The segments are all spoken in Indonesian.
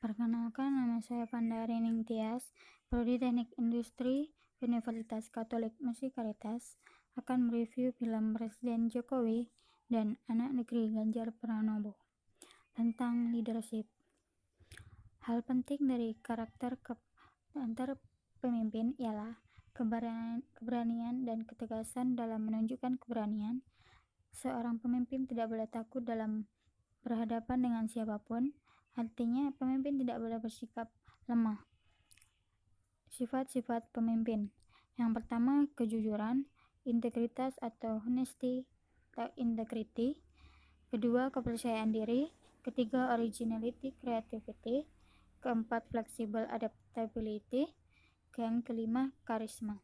Perkenalkan, nama saya Pandari Ningtyas, Prodi Teknik Industri Universitas Katolik Musikaritas, akan mereview film Presiden Jokowi dan Anak Negeri Ganjar Pranowo tentang leadership. Hal penting dari karakter antar pemimpin ialah keberanian dan ketegasan. Dalam menunjukkan keberanian, seorang pemimpin tidak boleh takut dalam berhadapan dengan siapapun. Artinya, pemimpin tidak boleh bersikap lemah. Sifat-sifat pemimpin. Yang pertama, kejujuran, integritas atau honesty, integrity. Kedua, kepercayaan diri. Ketiga, originality, creativity. Keempat, flexible, adaptability. Yang kelima, karisma.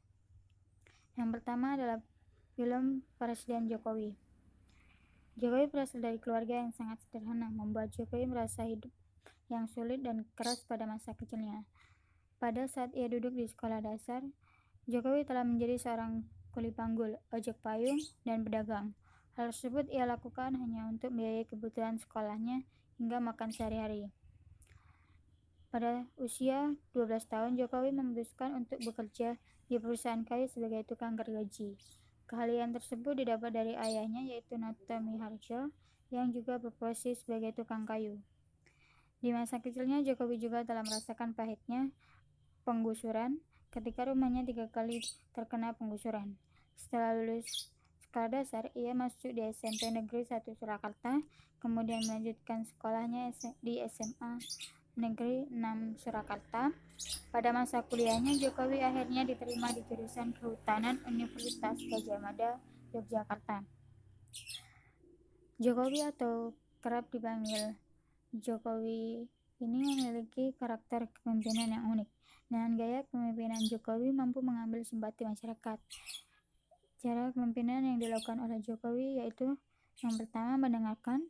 Yang pertama adalah film Presiden Jokowi. Jokowi berasal dari keluarga yang sangat sederhana, membuat Jokowi merasa hidup yang sulit dan keras pada masa kecilnya. Pada saat ia duduk di sekolah dasar, Jokowi telah menjadi seorang kuli panggul, ojek payung, dan pedagang. Hal tersebut ia lakukan hanya untuk membiayai kebutuhan sekolahnya hingga makan sehari-hari. Pada usia 12 tahun, Jokowi memutuskan untuk bekerja di perusahaan kayu sebagai tukang gergaji. Keahlian tersebut didapat dari ayahnya, yaitu Noto Miharjo, yang juga berprofesi sebagai tukang kayu. Di masa kecilnya, Jokowi juga telah merasakan pahitnya penggusuran ketika rumahnya 3 kali terkena penggusuran. Setelah lulus sekolah dasar, ia masuk di SMP Negeri 1 Surakarta, kemudian melanjutkan sekolahnya di SMA Negeri 6 Surakarta. Pada masa kuliahnya, Jokowi akhirnya diterima di jurusan Kehutanan Universitas Gadjah Mada, Yogyakarta. Jokowi atau kerap dipanggil Jokowi ini memiliki karakter kepemimpinan yang unik. Dengan gaya kepemimpinan, Jokowi mampu mengambil simpati masyarakat. Cara kepemimpinan yang dilakukan oleh Jokowi yaitu yang pertama, mendengarkan,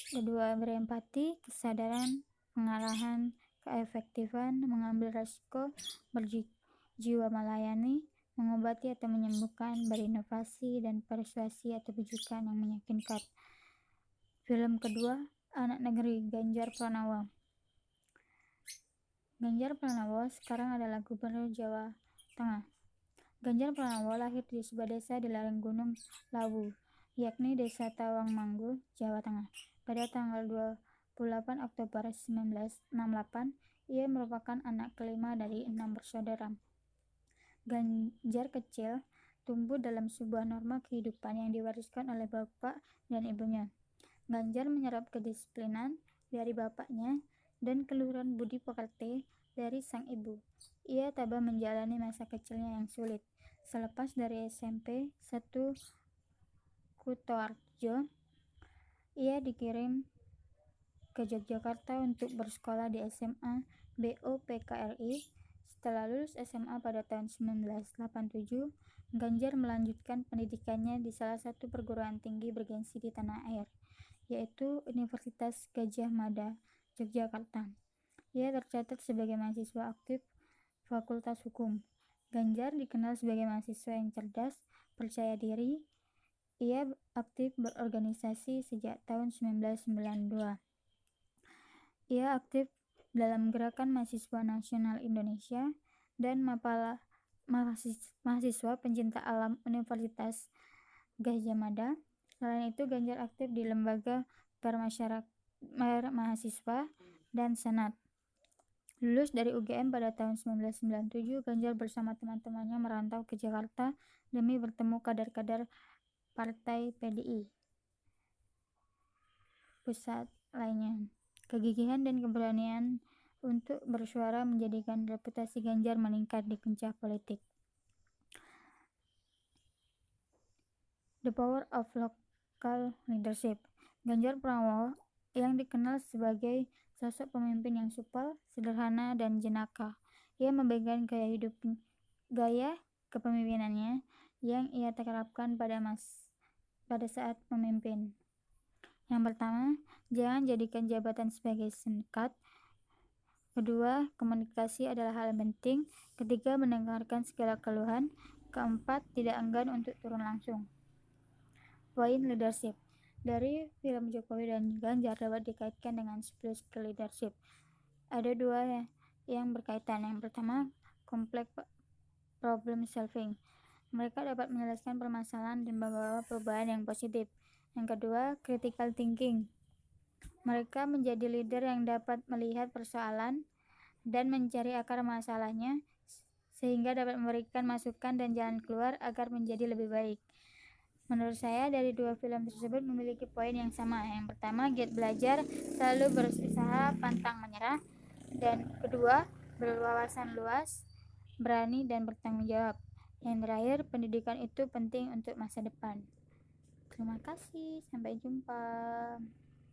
kedua, berempati, kesadaran, pengarahan, keefektifan, mengambil risiko, berjiwa melayani, mengobati atau menyembuhkan, berinovasi, dan persuasi atau bujukan yang meyakinkan. Film kedua, Anak Negeri Ganjar Pranowo. Ganjar Pranowo sekarang adalah Gubernur Jawa Tengah. Ganjar Pranowo lahir di sebuah desa di lereng Gunung Lawu, yakni Desa Tawangmangu, Jawa Tengah. Pada tanggal 28 Oktober 1968, ia merupakan anak kelima dari 6 bersaudara. Ganjar kecil tumbuh dalam sebuah norma kehidupan yang diwariskan oleh bapak dan ibunya. Ganjar menyerap kedisiplinan dari bapaknya dan keluhuran budi pekerti dari sang ibu. Ia tabah menjalani masa kecilnya yang sulit. Selepas dari SMP 1 Kutoarjo, ia dikirim ke Yogyakarta untuk bersekolah di SMA BOPKRI. Setelah lulus SMA pada tahun 1987, Ganjar melanjutkan pendidikannya di salah satu perguruan tinggi bergengsi di tanah air, yaitu Universitas Gadjah Mada, Yogyakarta. Ia tercatat sebagai mahasiswa aktif Fakultas Hukum. Ganjar dikenal sebagai mahasiswa yang cerdas, percaya diri. Ia aktif berorganisasi sejak tahun 1992. Ia aktif dalam Gerakan Mahasiswa Nasional Indonesia dan mahasiswa pencinta alam Universitas Gadjah Mada. Selain itu, Ganjar aktif di lembaga mahasiswa dan senat. Lulus dari UGM pada tahun 1997, Ganjar bersama teman-temannya merantau ke Jakarta demi bertemu kader-kader Partai PDI pusat lainnya. Kegigihan dan keberanian untuk bersuara menjadikan reputasi Ganjar meningkat di kancah politik. The Power of Local Leadership. Ganjar Pranowo yang dikenal sebagai sosok pemimpin yang supel, sederhana, dan jenaka. Ia membagikan gaya kepemimpinannya yang ia terapkan pada saat memimpin. Yang pertama, jangan jadikan jabatan sebagai sengkat. Kedua, komunikasi adalah hal penting. Ketiga, mendengarkan segala keluhan. Keempat, tidak enggan untuk turun langsung. Poin leadership. Dari film Jokowi dan Ganjar dapat dikaitkan dengan 10 skill leadership. Ada dua yang berkaitan. Yang pertama, complex problem solving. Mereka dapat menyelesaikan permasalahan dan membawa perubahan yang positif. Yang kedua, critical thinking. Mereka menjadi leader yang dapat melihat persoalan dan mencari akar masalahnya sehingga dapat memberikan masukan dan jalan keluar agar menjadi lebih baik. Menurut saya, dari dua film tersebut memiliki poin yang sama. Yang pertama, giat belajar, selalu berusaha, pantang menyerah. Dan kedua, berwawasan luas, berani, dan bertanggung jawab. Yang terakhir, pendidikan itu penting untuk masa depan. Terima kasih, sampai jumpa.